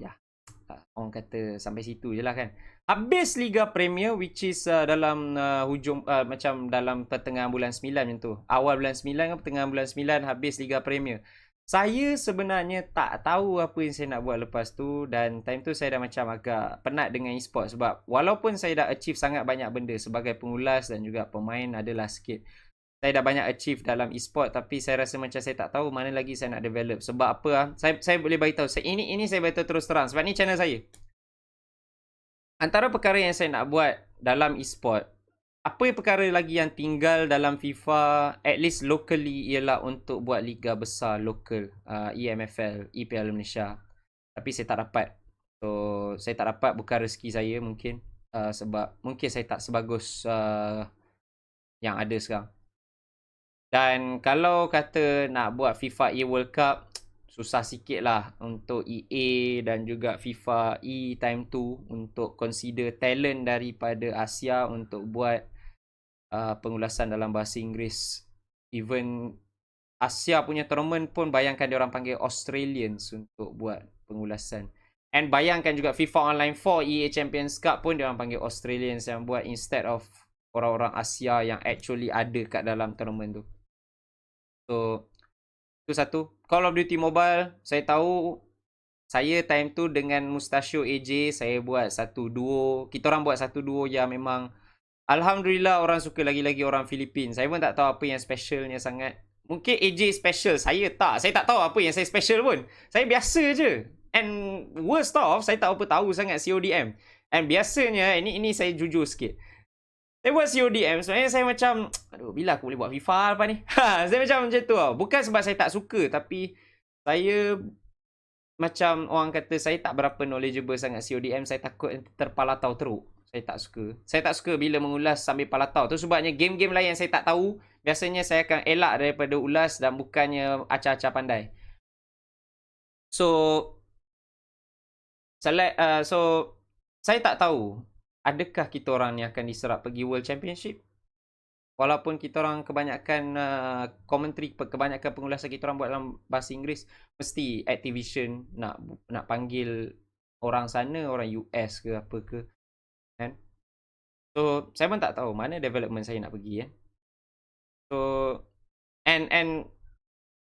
orang kata sampai situ je lah kan. Habis Liga Premier, which is dalam hujung macam dalam pertengahan bulan 9 macam tu. Awal bulan 9 ke pertengahan bulan 9 habis Liga Premier. Saya sebenarnya tak tahu apa yang saya nak buat lepas tu. Dan time tu saya dah macam agak penat dengan e-sport. Sebab walaupun saya dah achieve sangat banyak benda sebagai pengulas dan juga pemain adalah sikit. Saya dah banyak achieve dalam e-sport, tapi saya rasa macam saya tak tahu mana lagi saya nak develop. Sebab apa saya boleh beritahu. Ini saya beritahu terus terang sebab ni channel saya. Antara perkara yang saya nak buat dalam e-sport, apa perkara lagi yang tinggal dalam FIFA at least locally ialah untuk buat liga besar lokal, EMFL, EPL Malaysia. Tapi saya tak dapat. So saya tak dapat, bukan rezeki saya mungkin. Sebab mungkin saya tak sebagus yang ada sekarang. Dan kalau kata nak buat FIFA E World Cup, susah sikit lah untuk EA dan juga FIFA E time tu untuk consider talent daripada Asia untuk buat pengulasan dalam bahasa Inggeris. Even Asia punya tournament pun bayangkan dia orang panggil Australians untuk buat pengulasan. And bayangkan juga FIFA Online 4 EA Champions Cup pun dia orang panggil Australians yang buat instead of orang-orang Asia yang actually ada kat dalam tournament tu. So itu satu. Call of Duty Mobile, saya tahu saya time tu dengan Mustachio AJ, saya buat satu duo. Kita orang buat satu duo yang memang Alhamdulillah orang suka, lagi-lagi orang Filipin. Saya pun tak tahu apa yang specialnya sangat. Mungkin AJ special, saya tak. Saya tak tahu apa yang saya special pun. Saya biasa je. And worst off, saya tak apa tahu sangat CODM. And biasanya, ini saya jujur sikit. Saya buat CODM, sebenarnya saya macam, aduh, bila aku boleh buat FIFA apa ni? Saya macam tu tau. Bukan sebab saya tak suka, tapi saya macam orang kata saya tak berapa knowledgeable sangat CODM. Saya takut terpalatau teruk. Saya tak suka. Saya tak suka bila mengulas sambil palatau. Tu sebabnya game-game lain yang saya tak tahu, biasanya saya akan elak daripada ulas dan bukannya acah-acah pandai. So, saya tak tahu adakah kita orang ni akan diserap pergi World Championship. Walaupun kita orang kebanyakan commentary, kebanyakan pengulasan kita orang buat dalam bahasa Inggeris, mesti Activision nak panggil orang sana, orang US ke apa ke, kan? So saya pun tak tahu mana development saya nak pergi, kan? So and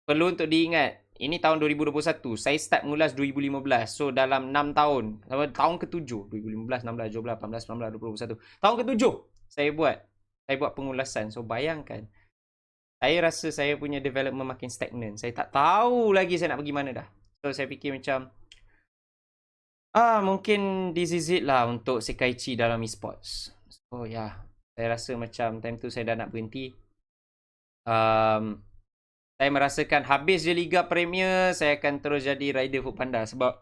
perlu untuk diingat, ini tahun 2021, saya start mengulas 2015. So dalam 6 tahun, tahun ke-7, 2015, 16, 17, 18, 19, 20, 21, tahun ke-7 saya buat pengulasan. So bayangkan, saya rasa saya punya development makin stagnan. Saya tak tahu lagi saya nak pergi mana dah. So saya fikir macam, mungkin this is it lah untuk Sekaiichi dalam esports. So saya rasa macam time tu saya dah nak berhenti. Saya merasakan habis je Liga Premier, saya akan terus jadi rider Foodpanda. Sebab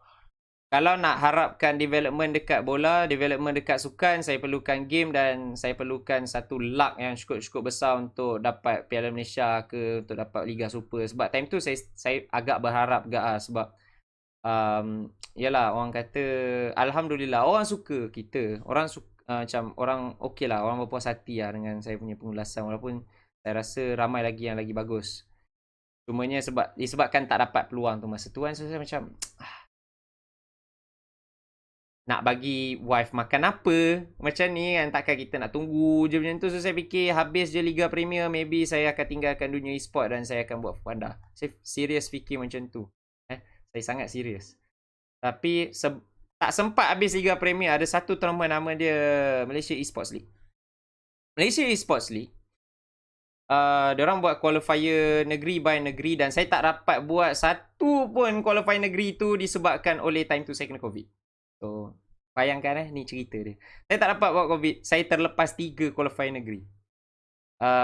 kalau nak harapkan development dekat bola, development dekat sukan, saya perlukan game dan saya perlukan satu luck yang cukup besar untuk dapat Piala Malaysia ke, untuk dapat Liga Super. Sebab time tu saya agak berharap juga sebab yalah, orang kata Alhamdulillah orang suka kita. Orang suka, macam orang okey lah, orang berpuas hati lah dengan saya punya pengulasan. Walaupun saya rasa ramai lagi yang lagi bagus. Cumanya disebabkan tak dapat peluang tu masa tu kan. So saya macam nak bagi wife makan apa macam ni kan, takkan kita nak tunggu je macam tu. So saya fikir habis je Liga Premier, maybe saya akan tinggalkan dunia e-sport dan saya akan buat Foodpanda. Saya serius fikir macam tu. Saya sangat serius. Tapi tak sempat habis Liga Premier, ada satu tournament nama dia Malaysia Esports League. Malaysia Esports League, diorang buat qualifier negeri by negeri dan saya tak dapat buat satu pun qualifier negeri tu disebabkan oleh time tu saya kena COVID. So bayangkan ni cerita dia. Saya tak dapat buat COVID. Saya terlepas 3 qualifier negeri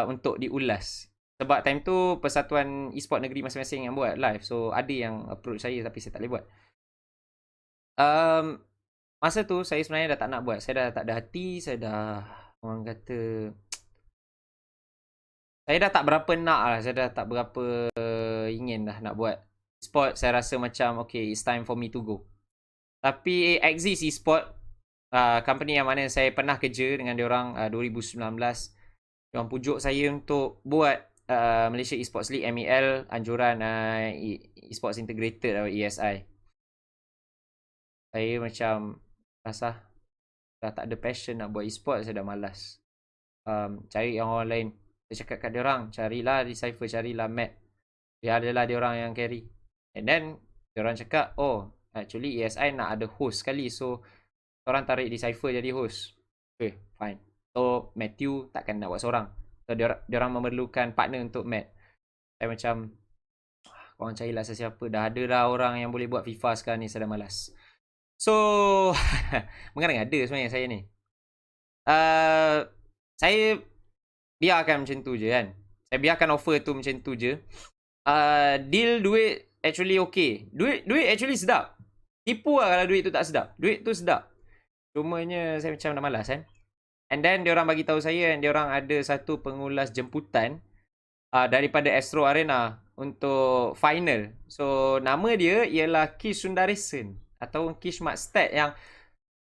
untuk diulas. Sebab time tu persatuan e-sport negeri masing-masing yang buat live. So ada yang approach saya tapi saya tak boleh buat. Masa tu saya sebenarnya dah tak nak buat. Saya dah tak ada hati. Saya dah, orang kata, saya dah tak berapa nak lah. Saya dah tak berapa ingin dah nak buat sport. Saya rasa macam okay, it's time for me to go. Tapi Exist Esport, company yang mana saya pernah kerja dengan diorang 2019, diorang pujuk saya untuk buat Malaysia Esports League MEL, anjuran Esports Integrated atau ESI. Saya macam rasa dah tak ada passion nak buat e-sport. Saya dah malas cari yang orang lain. Saya cakap kat diorang, carilah di Cypher, carilah Matt. Dia adalah diorang yang carry. And then diorang cakap, oh actually ESI nak ada host sekali, so orang tarik di Cypher jadi host. Okay, fine. So Matthew takkan nak buat seorang. So diorang memerlukan partner untuk Matt. Saya macam, korang carilah sesiapa. Dah ada dah orang yang boleh buat FIFA sekarang ni. Saya dah malas. So mengada-ngada sebenarnya saya ni. Saya biarkan macam tu je kan. Saya biarkan offer tu macam tu je. Deal duit actually okay. Duit actually sedap. Tipu lah kalau duit tu tak sedap. Duit tu sedap. Cumanya saya macam dah malas kan. And then diorang bagi tahu saya, diorang ada satu pengulas jemputan daripada Astro Arena untuk final. So nama dia ialah Kish Sundaresan atau Kish Matstat, yang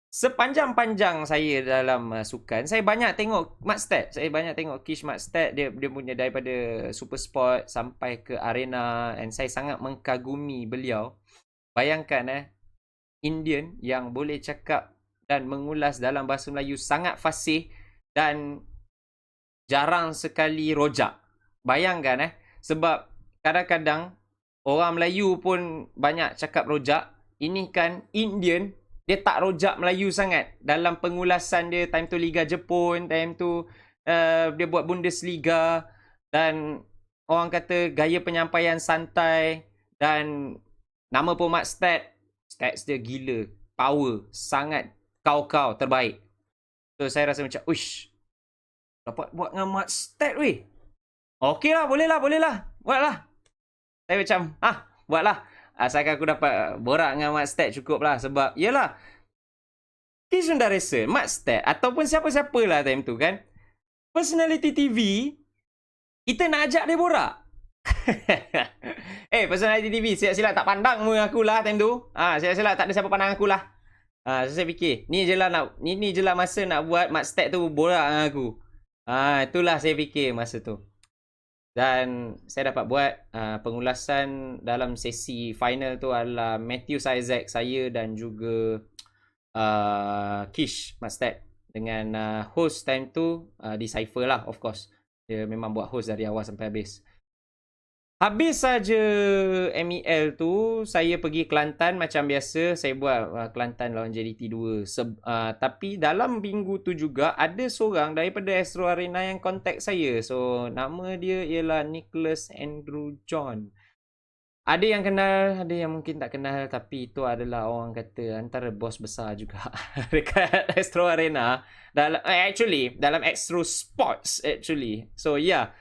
sepanjang-panjang saya dalam sukan, saya banyak tengok Matstat. Saya banyak tengok Kish Matstat. Dia punya daripada Super Sport sampai ke Arena, and saya sangat mengkagumi beliau. Bayangkan Indian yang boleh cakap dan mengulas dalam bahasa Melayu sangat fasih dan jarang sekali rojak. Bayangkan sebab kadang-kadang orang Melayu pun banyak cakap rojak, ini kan Indian, dia tak rojak Melayu sangat dalam pengulasan dia. Time tu Liga Jepun, time tu dia buat Bundesliga, dan orang kata gaya penyampaian santai, dan nama pun Mat Stats dia gila, power, sangat kau terbaik. So saya rasa macam, uish, dapat buat dengan Mat Stats weh. Okey lah, boleh lah. Buatlah. Saya macam, buatlah. Asalkan aku dapat borak dengan Mat Stats cukup lah. Sebab, yelah, Kish dah rasa, Mat Stats ataupun siapa-siapa lah time tu kan, personality TV, kita nak ajak dia borak. Personality TV, silap-silap tak pandang mu aku lah time tu. Silap-silap tak ada siapa pandang aku lah. So saya fikir, ni je lah masa nak buat Mat Stats tu borak dengan aku. Itulah saya fikir masa tu. Dan saya dapat buat pengulasan dalam sesi final tu adalah Matthew Isaac, saya dan juga Kish Mat Stats dengan host time tu di Cypher lah, of course. Dia memang buat host dari awal sampai habis. Habis saja MEL tu, saya pergi Kelantan macam biasa. Saya buat Kelantan lawan JDT 2. Tapi dalam minggu tu juga ada seorang daripada Astro Arena yang contact saya. So, nama dia ialah Nicholas Andrew John. Ada yang kenal, ada yang mungkin tak kenal. Tapi itu adalah orang kata antara bos besar juga dekat Astro Arena. Dalam Astro Sports actually. So, yeah.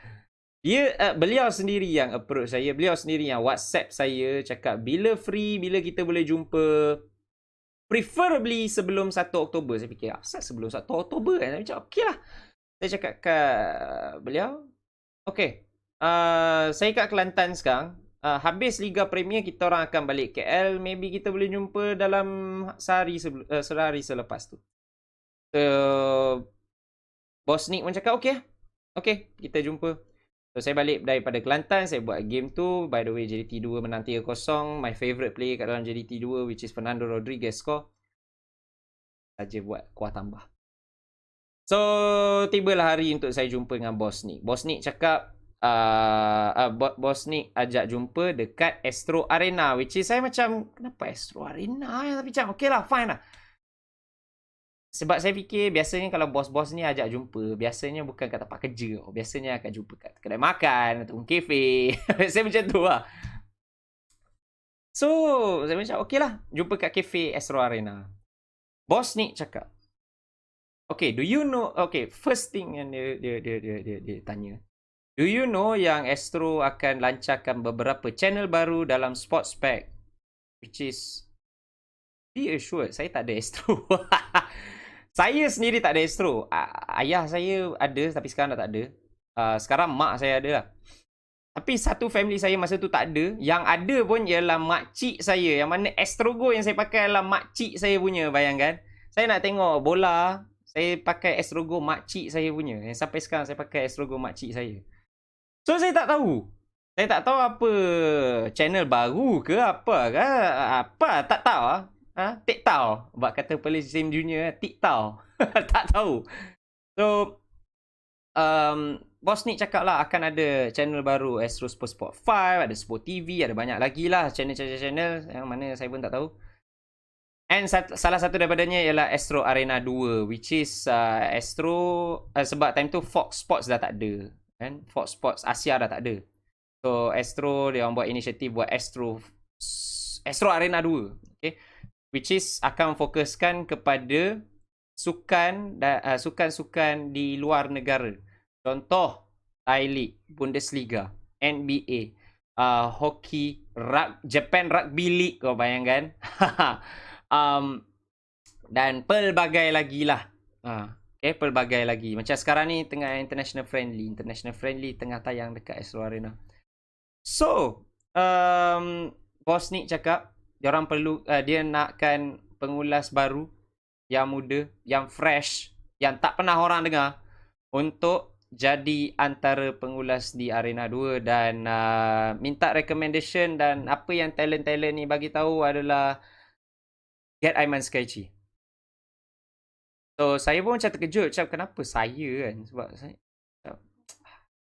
Beliau sendiri yang approach saya. Beliau sendiri yang WhatsApp saya, cakap bila free, bila kita boleh jumpa. Preferably sebelum 1 Oktober. Saya fikir, asal sebelum 1 Oktober kan? Saya cakap, okey lah. Saya cakap kat beliau, okey, saya kat Kelantan sekarang. Habis Liga Premier, kita orang akan balik KL. Maybe kita boleh jumpa dalam sehari selepas tu. Bos Nick pun cakap, okey, kita jumpa. So, saya balik daripada Kelantan, saya buat game tu. By the way, JDT 2 menang 3-0. My favourite player kat dalam JDT 2, which is Fernando Rodriguez score. Saja buat kuah tambah. So, tibalah hari untuk saya jumpa dengan Bos Nick. Bos Nick cakap, Bos Nick ajak jumpa dekat Astro Arena. Which is saya macam, kenapa Astro Arena? Tapi macam, okey lah, fine lah. Sebab saya fikir biasanya kalau bos-bos ni ajak jumpa, biasanya bukan kat tempat kerja. Biasanya akan jumpa kat kedai makan ataupun kafe. Saya macam tu lah. So, saya macam okey lah. Jumpa kat kafe Astro Arena. Bos ni cakap, okay, do you know, okay, first thing yang dia tanya, do you know yang Astro akan lancarkan beberapa channel baru dalam Sports Pack? Which is, be assured, saya tak ada Astro. Saya sendiri tak ada Astro. Ayah saya ada, tapi sekarang dah tak ada. Sekarang mak saya ada lah. Tapi satu family saya masa tu tak ada. Yang ada pun ialah makcik saya. Yang mana Astro Go yang saya pakai adalah makcik saya punya, bayangkan. Saya nak tengok bola, saya pakai Astro Go makcik saya punya. Yang sampai sekarang saya pakai Astro Go makcik saya. So, saya tak tahu. Saya tak tahu apa channel baru ke apa ke. Tak tahu lah. Tak tahu. Buat kata Police Sim Junior, tak tahu. Tak tahu. So, Bos Nick cakap lah akan ada channel baru, Astro Sport 5, ada Sport TV, ada banyak lagi lah channel yang mana saya pun tak tahu. And salah satu daripadanya ialah Astro Arena 2, which is Astro, sebab time tu Fox Sports dah tak ada. Kan? Fox Sports Asia dah tak ada. So, Astro, dia orang buat inisiatif buat Astro Arena 2. Okay? Which is akan fokuskan kepada sukan-sukan di luar negara. Contoh, Thai League, Bundesliga, NBA, hoki, Japan Rugby League, kau bayangkan. Dan pelbagai lagi lah. Pelbagai lagi. Macam sekarang ni tengah International Friendly tengah tayang dekat Astro Arena. So, Bos Nick cakap, diorang perlu, dia nakkan pengulas baru, yang muda, yang fresh, yang tak pernah orang dengar, untuk jadi antara pengulas di Arena 2. Dan minta recommendation, dan apa yang talent-talent ni bagi tahu adalah Get Aiman Skaichi. So, saya pun macam terkejut, macam kenapa saya kan? Sebab saya,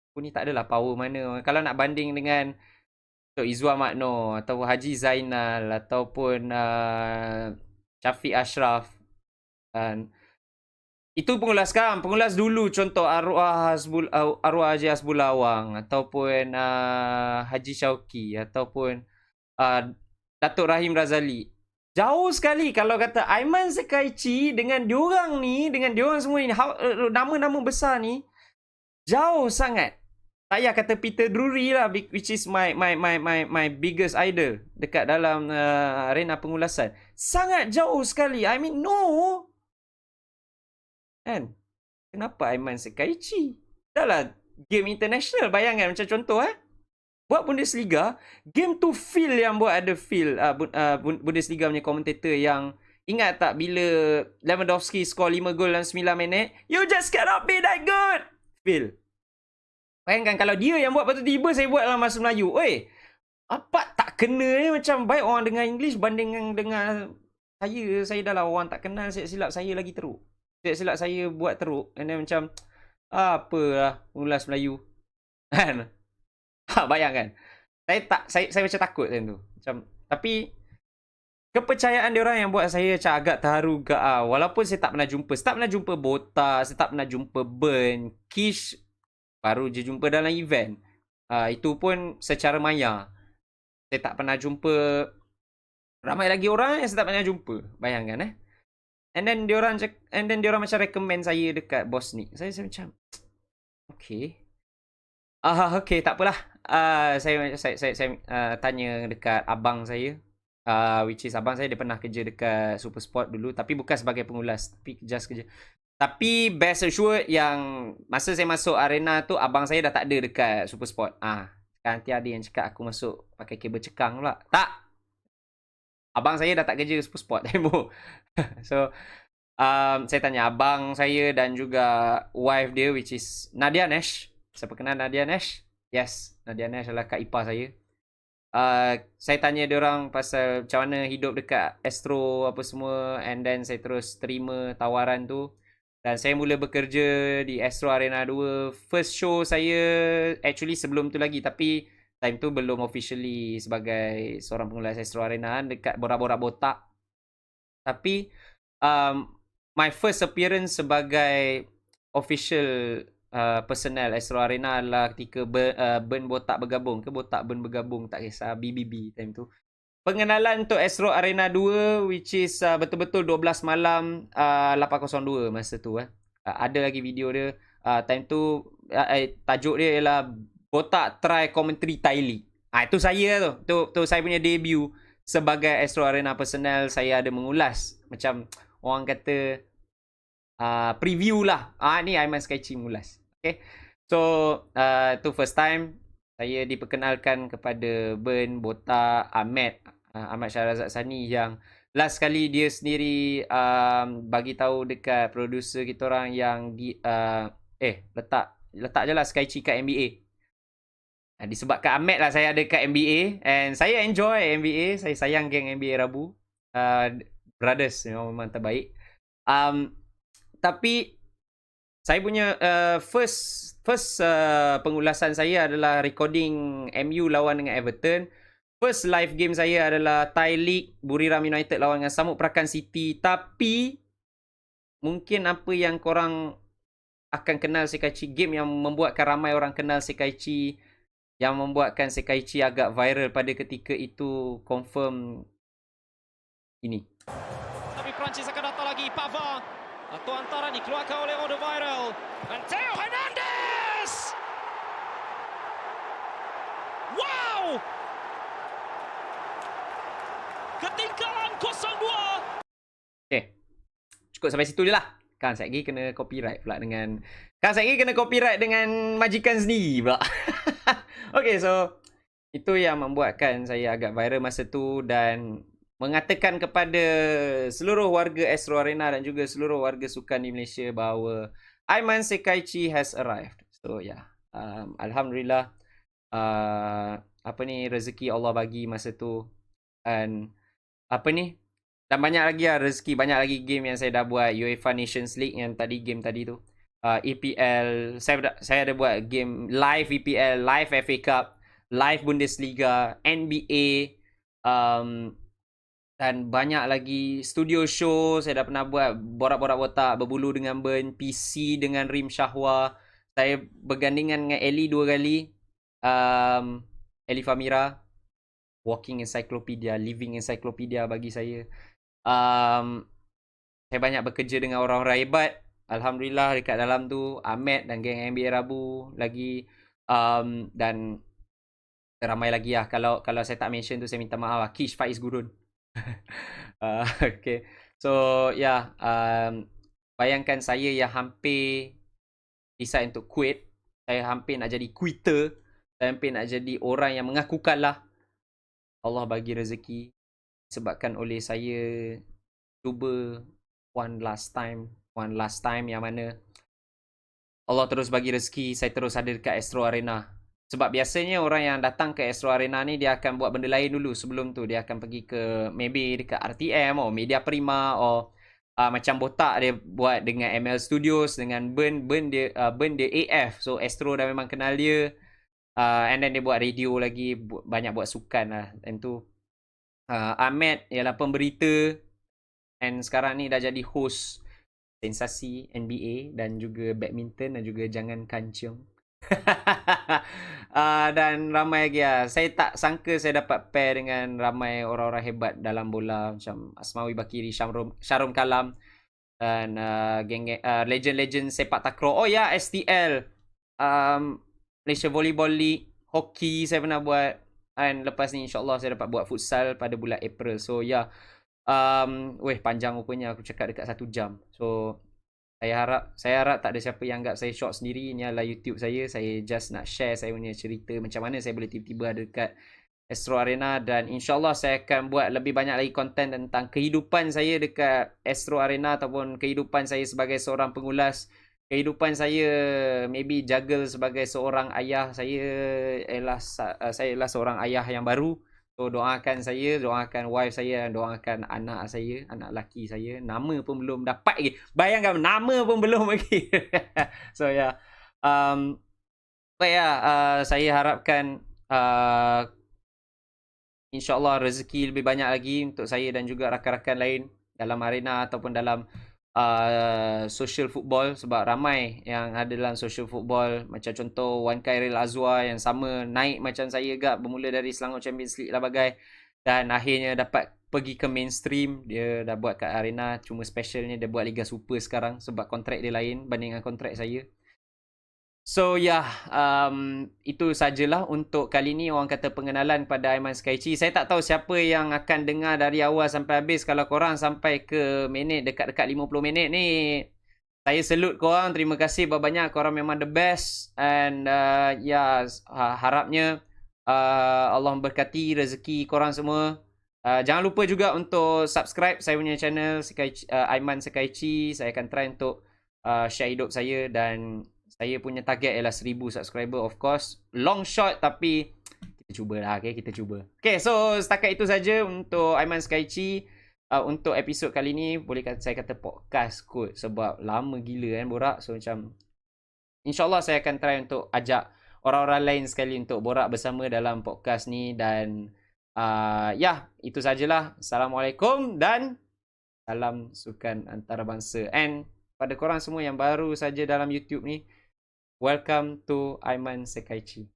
aku ni tak adalah power mana. Kalau nak banding dengan So Izwa Makno atau Haji Zainal ataupun Syafiq Ashraf. Dan itu pengulas sekarang. Pengulas dulu contoh Arwah Haji Hasbul Awang ataupun Haji Syauqi ataupun Datuk Rahim Razali. Jauh sekali kalau kata Aiman Sekaichi dengan diorang ni, dengan diorang semua ni, nama-nama besar ni, jauh sangat. Tak payah kata Peter Drury lah, which is my biggest idol dekat dalam arena pengulasan. Sangat jauh sekali. I mean, no. Kan? Kenapa Aiman Sekaichi? Dah lah, game international. Bayangkan macam contoh buat Bundesliga, game tu feel yang buat ada feel Bundesliga punya komentator yang ingat tak bila Lewandowski score 5 gol dalam 9 minit, you just cannot be that good. Feel. Bayangkan kalau dia yang buat, lepas tu tiba saya buat dalam bahasa Melayu. Oi, apa tak kena ni, macam baik orang dengar English banding dengan saya dah lah orang tak kenal, silap saya lagi teruk. Silap saya buat teruk. And then macam, apalah ulas Melayu. Kan? Bayangkan. Saya macam takut macam tu. Macam, tapi kepercayaan dia orang yang buat saya macam agak terharu ke. Walaupun saya tak pernah jumpa. Saya tak pernah jumpa Botak, saya tak pernah jumpa Burn, Kish baru je jumpa dalam event. Itu pun secara maya. Saya tak pernah jumpa ramai lagi orang yang saya tak pernah jumpa. Bayangkan And then diorang macam recommend saya dekat Boss Nick. Saya macam okay. Okay, tak apalah. Saya tanya dekat abang saya. Which is abang saya dia pernah kerja dekat Super Sport dulu, tapi bukan sebagai pengulas, tapi just kerja. Tapi best assured yang masa saya masuk arena tu, abang saya dah tak ada dekat Super Sport. Nanti ada yang cakap aku masuk pakai kabel cekang pula. Tak. Abang saya dah tak kerja Super Sport. So, saya tanya abang saya dan juga wife dia, which is Nadia Nash. Siapa kenal Nadia Nash? Yes, Nadia Nash adalah kak ipar saya. Saya tanya diorang pasal macam mana hidup dekat Astro apa semua, and then saya terus terima tawaran tu. Dan saya mula bekerja di Astro Arena 2. First show saya actually sebelum tu lagi, tapi time tu belum officially sebagai seorang pengulas Astro Arena dekat Borak-Borak Botak. Tapi my first appearance sebagai official personnel Astro Arena adalah ketika Burn Botak bergabung ke Botak Burn bergabung, tak kisah, BBB time tu. Pengenalan untuk Astro Arena 2, which is betul-betul 12 malam 802 masa tu. Ada lagi video dia. Time tu tajuk dia ialah Botak Try Commentary Thai League. Itu saya tu saya punya debut sebagai Astro Arena personnel. Saya ada mengulas, macam orang kata preview lah. Ni Aiman Sekaichi mengulas. Okay. So tu first time saya diperkenalkan kepada Burn, Botak, Ahmad Syahrazad Sani, yang last kali dia sendiri bagi tahu dekat producer kita orang yang letak je lah Sekaichi kat NBA. Disebabkan Ahmad lah saya ada kat NBA, and saya enjoy NBA. Saya sayang geng NBA Rabu. Brothers memang terbaik. Tapi saya punya first pengulasan saya adalah recording MU lawan dengan Everton. First live game saya adalah Thai League Buriram United lawan dengan Samut Prakan City. Tapi mungkin apa yang korang akan kenal Sekaichi, game yang membuatkan ramai orang kenal Sekaichi, yang membuatkan Sekaichi agak viral pada ketika itu, confirm ini. Tapi Perancis akan datang lagi. Pavard atau antara dikeluarkan oleh Order Viral. Dan Theo Hernandez! Wow! Ketinggalan 0-2. Okay. Cukup sampai situ je lah. Kan saya lagi kena copyright pula dengan majikan sendiri pula. Okay, so itu yang membuatkan saya agak viral masa tu, dan mengatakan kepada seluruh warga Astro Arena dan juga seluruh warga sukan di Malaysia bahawa Aiman Sekaichi has arrived. So alhamdulillah, rezeki Allah bagi masa tu, dan dan banyak lagi rezeki, banyak lagi game yang saya dah buat. UEFA Nations League yang game tadi tu, EPL, saya ada buat game live EPL, live FA Cup, live Bundesliga, NBA, dan banyak lagi studio show. Saya dah pernah buat borak-borak botak berbulu dengan Ben, PC dengan Rim Syahwa. Saya bergandingan dengan Ellie 2 kali. Ellie Famira, walking encyclopedia, living encyclopedia bagi saya. Saya banyak bekerja dengan orang-orang hebat. Alhamdulillah dekat dalam tu Ahmed dan geng NBA Rabu lagi, dan ramai lagi lah. Kalau saya tak mention tu saya minta maaf lah. Kish Faiz Gurun. Okay. So yeah, bayangkan saya yang hampir decide untuk quit. Saya hampir nak jadi quitter. Saya hampir nak jadi orang yang mengaku kalah. Allah bagi rezeki sebabkan oleh saya cuba one last time yang mana Allah terus bagi rezeki, saya terus ada dekat Astro Arena. Sebab biasanya orang yang datang ke Astro Arena ni dia akan buat benda lain dulu sebelum tu. Dia akan pergi ke maybe dekat RTM atau Media Prima atau macam botak dia buat dengan ML Studios dengan Ben dia AF. So Astro dah memang kenal dia. And then dia buat radio lagi, banyak buat sukan lah. Dan tu Ahmed ialah pemberita and sekarang ni dah jadi host sensasi NBA dan juga badminton dan juga jangan kancung. Dan ramai lagi lah. Saya tak sangka saya dapat pair dengan ramai orang-orang hebat dalam bola macam Asmawi Bakiri, Sharum Kalam dan legend-legend sepak takraw. Oh ya, STL, Malaysia Volleyball League, hoki saya pernah buat, dan lepas ni insyaAllah saya dapat buat futsal pada bulan April. So ya, panjang rupanya aku cakap dekat 1 jam. So saya harap tak ada siapa yang anggap saya short sendiri. Ini adalah YouTube saya. Saya just nak share saya punya cerita macam mana saya boleh tiba-tiba ada dekat Astro Arena. Dan insyaAllah saya akan buat lebih banyak lagi konten tentang kehidupan saya dekat Astro Arena ataupun kehidupan saya sebagai seorang pengulas. Kehidupan saya maybe juggle sebagai seorang ayah. Saya ialah seorang ayah yang baru. So doakan saya, doakan wife saya, doakan anak saya, anak lelaki saya. Nama pun belum dapat lagi. Bayangkan nama pun belum lagi. So ya, saya harapkan insyaAllah rezeki lebih banyak lagi untuk saya dan juga rakan-rakan lain dalam arena ataupun dalam social football. Sebab ramai yang ada dalam social football, macam contoh Wan Khairil Azwar yang sama naik macam saya gak, bermula dari Selangor Champions League lah bagai, dan akhirnya dapat pergi ke mainstream. Dia dah buat kat arena, cuma specialnya dia buat Liga Super sekarang sebab kontrak dia lain banding dengan kontrak saya. So itu sajalah untuk kali ni, orang kata pengenalan pada Aiman Skyci. Saya tak tahu siapa yang akan dengar dari awal sampai habis. Kalau korang sampai ke minit dekat-dekat 50 minit ni, saya salute korang. Terima kasih banyak, korang memang the best. And harapnya Allah memberkati rezeki korang semua. Jangan lupa juga untuk subscribe saya punya channel Aiman Skyci. Saya akan try untuk share hidup saya, dan saya punya target ialah 1000 subscriber, of course. Long shot tapi kita cubalah, okay? Kita cuba. Okay, so setakat itu saja untuk Aiman Skyci. Untuk episod kali ni, boleh saya kata podcast kot, sebab lama gila kan borak. So macam, insyaAllah saya akan try untuk ajak orang-orang lain sekali untuk borak bersama dalam podcast ni. Dan itu sajalah. Assalamualaikum dan salam sukan antarabangsa. And pada korang semua yang baru saja dalam YouTube ni, welcome to Aiman Skyci.